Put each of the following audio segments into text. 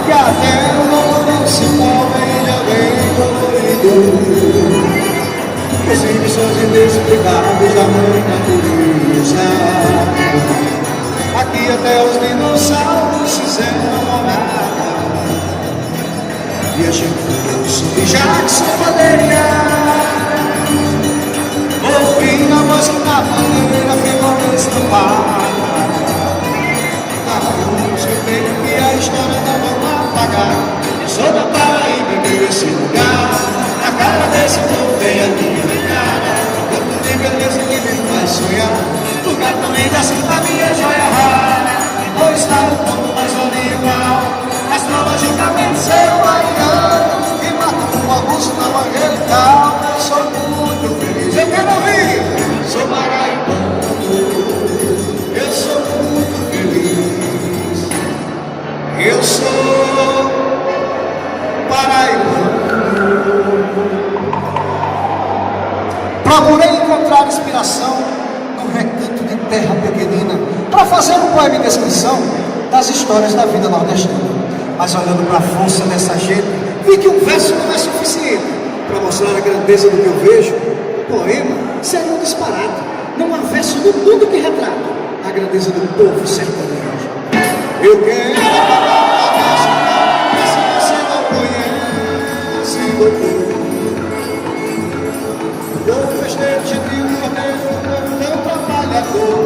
que até o mundo se move já bem colorido. Exibições inexplicáveis da mãe natureza. Aqui até os dinossauros fizeram morada. E a gente deu Sandy Jackson poderia ouvir a voz que na bandeira ficou estampada. Na cruz que tem que a história não vamos apagar. Eu sou da Paraíba e esse lugar. Na cara desse povo tem a minha cara. Tanto de beleza que me faz sonhar. Lugar também da da minha joia rara. Vou estar um pouco mais oriental. Astrologicamente ser baiano. E mato uma música evangelical. Eu sou muito feliz. Eu quero ouvir. Sou paraibano. Eu sou muito feliz. Eu sou paraibano. Procurei encontrar inspiração num recanto de terra pequenina para fazer um poema em descrição das histórias da vida nordestina. Mas olhando para a força dessa gente, vi que um verso não é suficiente para mostrar a grandeza do que eu vejo. O poema seria um disparate. Não há verso no mundo que retrata a grandeza do povo sertanejo. Eu quero falar mas se você não conhece, doutor, eu festejo de um modelo tão trabalhador.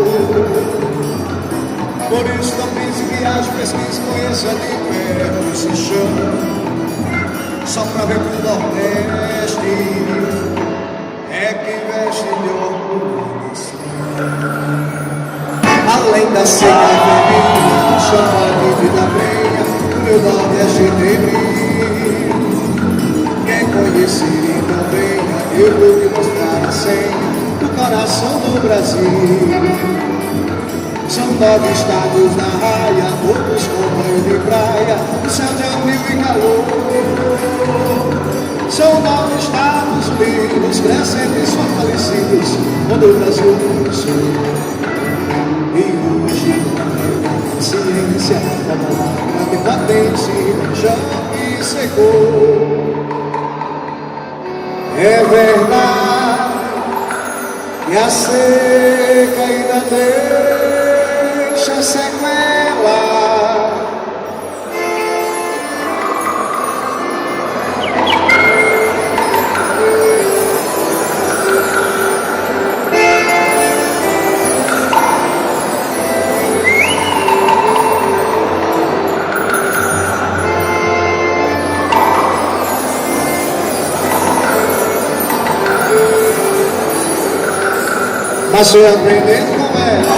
Por isso não pense, viaje, pesquise, conheça de perto esse chão. Só pra ver que o Nordeste é que veste de orgulho desse. Além da seca feminina, chama de vida venha, o meu Nordeste tem mim. Quem conhecer então venha, eu vou te mostrar a senha do coração do Brasil. São 9 estados na raia, outros com banho de praia, o céu de anil e calor. São 9 estados vivos, crescentes, fortalecidos, onde o Brasil começou. E hoje, a ciência, como uma grande potência, já me secou. É verdade que a seca ainda deixa sequela. Mas eu aprendendo com ela.